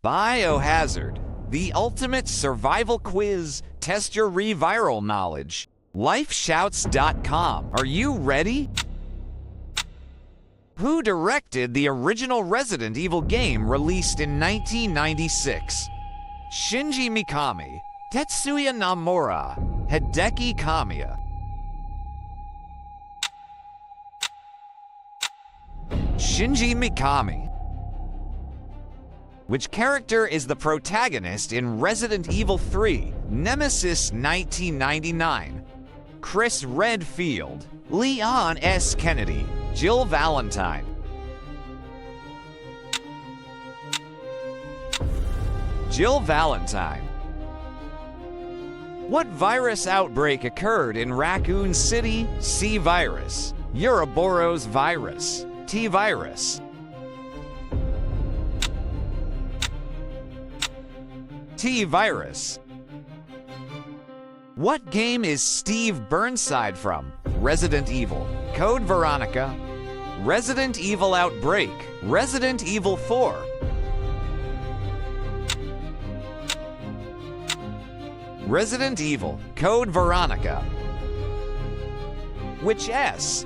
Biohazard, the ultimate survival quiz. Test your reviral knowledge. Lifeshouts.com. Are you ready? Who directed the original Resident Evil game released in 1996? Shinji Mikami, Tetsuya Nomura, Hideki Kamiya. Shinji Mikami. Which character is the protagonist in Resident Evil 3, Nemesis 1999? Chris Redfield, Leon S. Kennedy, Jill Valentine. Jill Valentine. What virus outbreak occurred in Raccoon City? C virus, Ouroboros virus, T virus. T virus. What game is Steve Burnside from? Resident Evil, Code Veronica, Resident Evil Outbreak, Resident Evil 4. Resident Evil, Code Veronica. Which S.T.A.R.S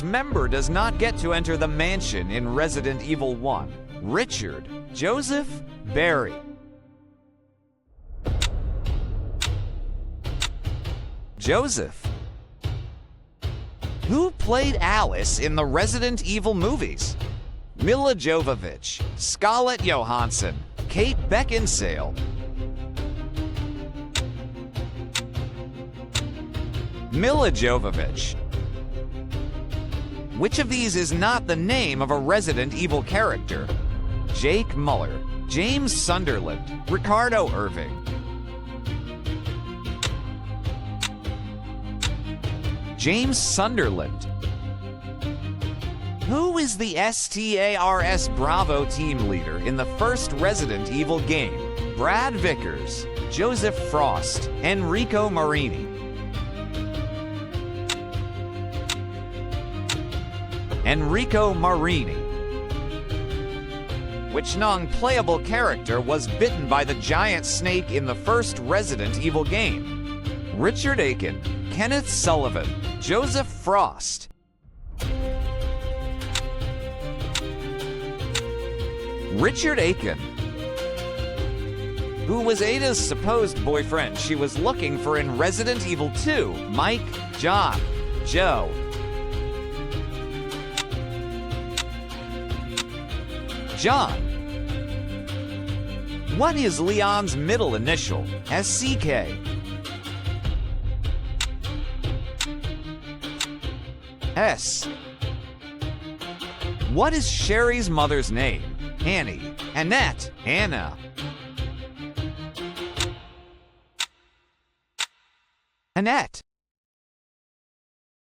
member does not get to enter the mansion in Resident Evil 1? Richard, Joseph, Barry. Joseph. Who played Alice in the Resident Evil movies? Milla Jovovich, Scarlett Johansson, Kate Beckinsale. Milla Jovovich. Which of these is not the name of a Resident Evil character? Jake Muller, James Sunderland, Ricardo Irving. James Sunderland. Who is the S.T.A.R.S. Bravo team leader in the first Resident Evil game? Brad Vickers, Joseph Frost, Enrico Marini. Enrico Marini. Which non-playable character was bitten by the giant snake in the first Resident Evil game? Richard Aiken, Kenneth Sullivan, Joseph Frost. Richard Aiken. Who was Ada's supposed boyfriend she was looking for in Resident Evil 2? Mike, John, Joe. John. What is Leon's middle initial? SCK. S. What is Sherry's mother's name? Annie, Annette, Anna. Annette.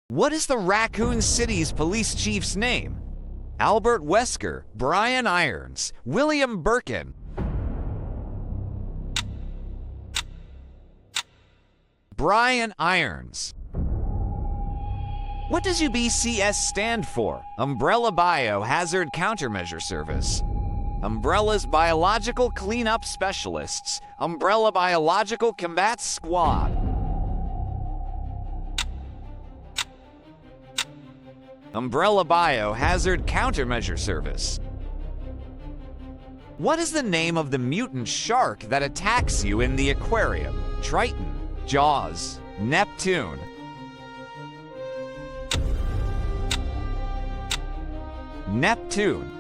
What is the Raccoon City's police chief's name? Albert Wesker, Brian Irons, William Birkin. Brian Irons. What does UBCS stand for? Umbrella Biohazard Countermeasure Service. Umbrella's Biological Cleanup Specialists. Umbrella Biological Combat Squad. Umbrella Biohazard Countermeasure Service. What is the name of the mutant shark that attacks you in the aquarium? Triton, Jaws, Neptune. Neptune.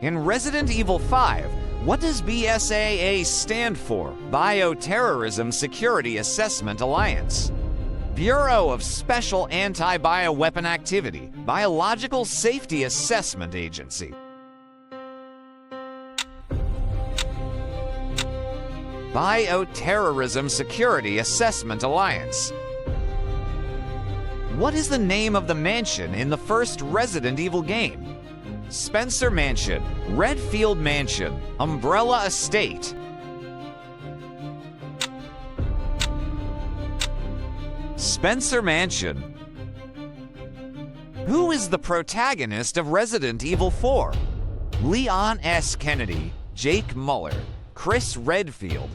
In Resident Evil 5, what does BSAA stand for? Bioterrorism Security Assessment Alliance. Bureau of Special Anti-Bioweapon Activity, Biological Safety Assessment Agency. Bioterrorism Security Assessment Alliance. What is the name of the mansion in the first Resident Evil game? Spencer Mansion, Redfield Mansion, Umbrella Estate. Spencer Mansion. Who is the protagonist of Resident Evil 4? Leon S. Kennedy, Jake Muller, Chris Redfield.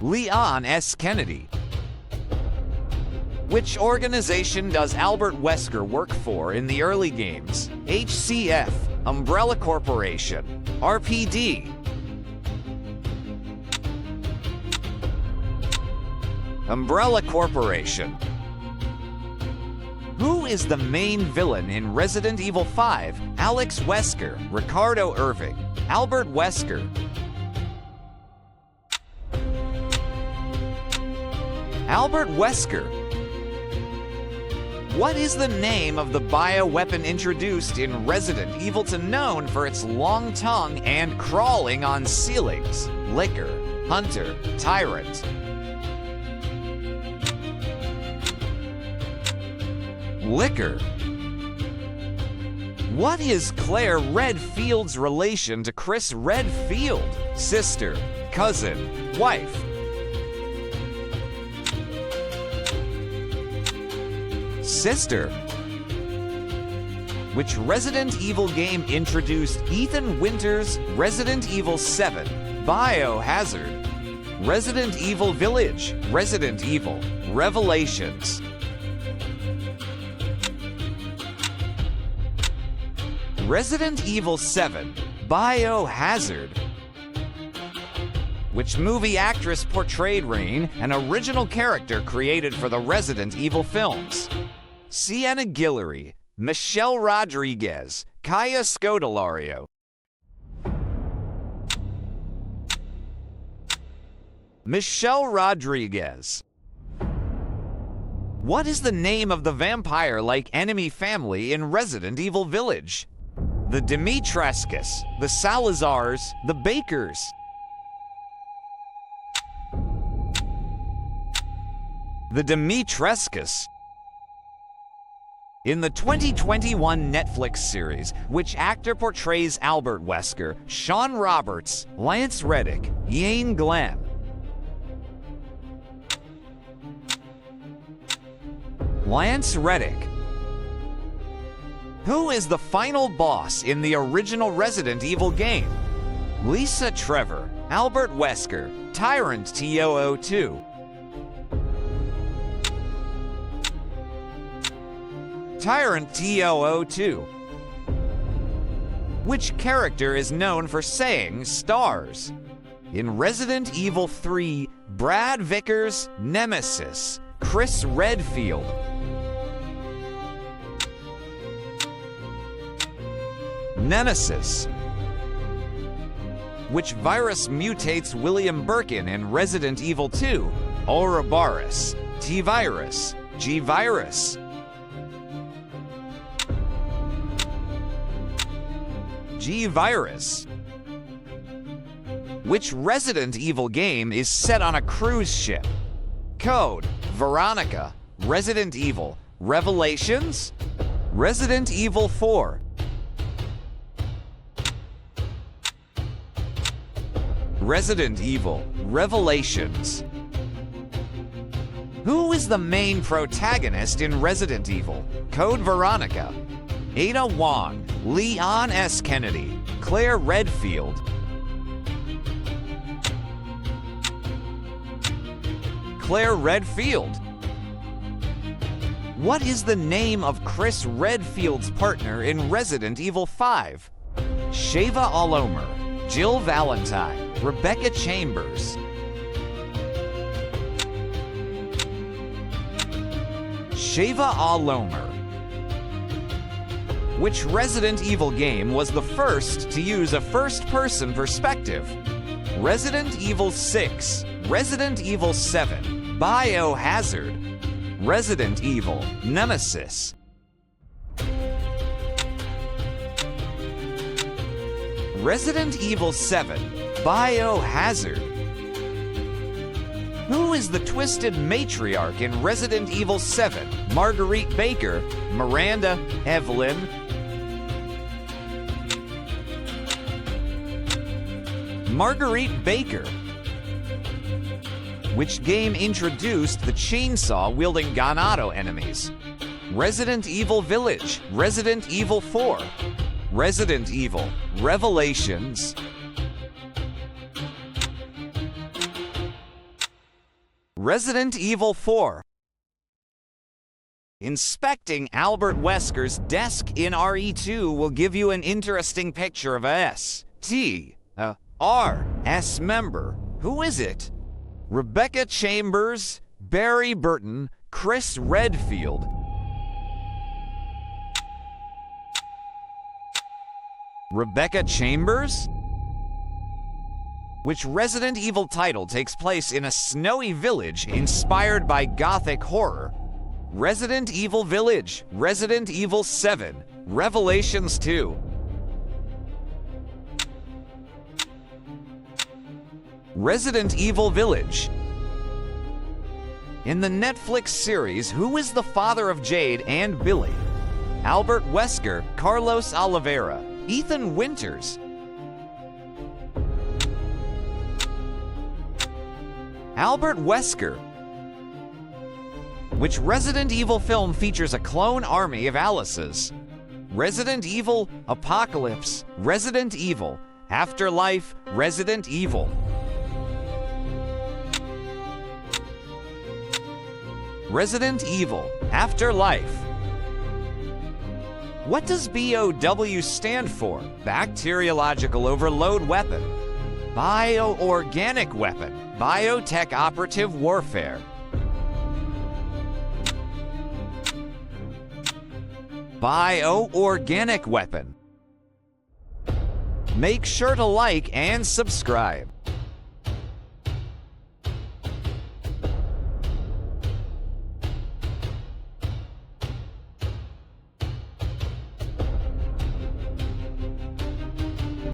Leon S. Kennedy. Which organization does Albert Wesker work for in the early games? HCF, Umbrella Corporation, RPD. Umbrella Corporation. Who is the main villain in Resident Evil 5? Alex Wesker, Ricardo Irving, Albert Wesker. Albert Wesker. What is the name of the bioweapon introduced in Resident Evil 2 known for its long tongue and crawling on ceilings? Licker, Hunter, Tyrant. Licker. What is Claire Redfield's relation to Chris Redfield? Sister, cousin, wife. Sister. Which Resident Evil game introduced Ethan Winters' Resident Evil 7, Biohazard, Resident Evil Village, Resident Evil, Revelations. Resident Evil 7, Biohazard. Which movie actress portrayed Rain, an original character created for the Resident Evil films? Sienna Guillory, Michelle Rodriguez, Kaya Scodelario. Michelle Rodriguez. What is the name of the vampire-like enemy family in Resident Evil Village? The Dimitrescus, the Salazars, the Bakers. The Dimitrescus. In the 2021 Netflix series, which actor portrays Albert Wesker? Sean Roberts, Lance Reddick, Ian Glenn. Lance Reddick. Who is the final boss in the original Resident Evil game? Lisa Trevor, Albert Wesker, Tyrant TO02. Tyrant TO02. Which character is known for saying stars? In Resident Evil 3, Brad Vickers, Nemesis, Chris Redfield. Nemesis. Which virus mutates William Birkin in Resident Evil 2? Ouroboros, T-Virus, G-Virus. G-Virus. Which Resident Evil game is set on a cruise ship? Code, Veronica, Resident Evil, Revelations, Resident Evil 4. Resident Evil, Revelations. Who is the main protagonist in Resident Evil? Code Veronica, Ada Wong, Leon S. Kennedy, Claire Redfield. Claire Redfield. What is the name of Chris Redfield's partner in Resident Evil 5? Shava Alomer, Jill Valentine, Rebecca Chambers. Shava Alomer. Which Resident Evil game was the first to use a first-person perspective? Resident Evil 6, Resident Evil 7, Biohazard, Resident Evil, Nemesis. Resident Evil 7, Biohazard. Who is the twisted matriarch in Resident Evil 7? Marguerite Baker, Miranda, Evelyn. Marguerite Baker. Which game introduced the chainsaw-wielding Ganado enemies? Resident Evil Village, Resident Evil 4, Resident Evil Revelations, Resident Evil 4. Inspecting Albert Wesker's desk in RE2 will give you an interesting picture of a S.T.A.R.S member. Who is it? Rebecca Chambers, Barry Burton, Chris Redfield. Rebecca Chambers? Which Resident Evil title takes place in a snowy village inspired by gothic horror? Resident Evil Village, Resident Evil 7, Revelations 2. Resident Evil Village. In the Netflix series Who is the Father of Jade and Billy? Albert Wesker, Carlos Oliveira, Ethan Winters. Albert Wesker. Which Resident Evil film features a clone army of Alices? Resident Evil Apocalypse, Resident Evil Afterlife, Resident Evil. Resident Evil Afterlife. What does BOW stand for? Bacteriological overload weapon, bioorganic weapon, biotech operative warfare. Bioorganic weapon. Make sure to like and subscribe.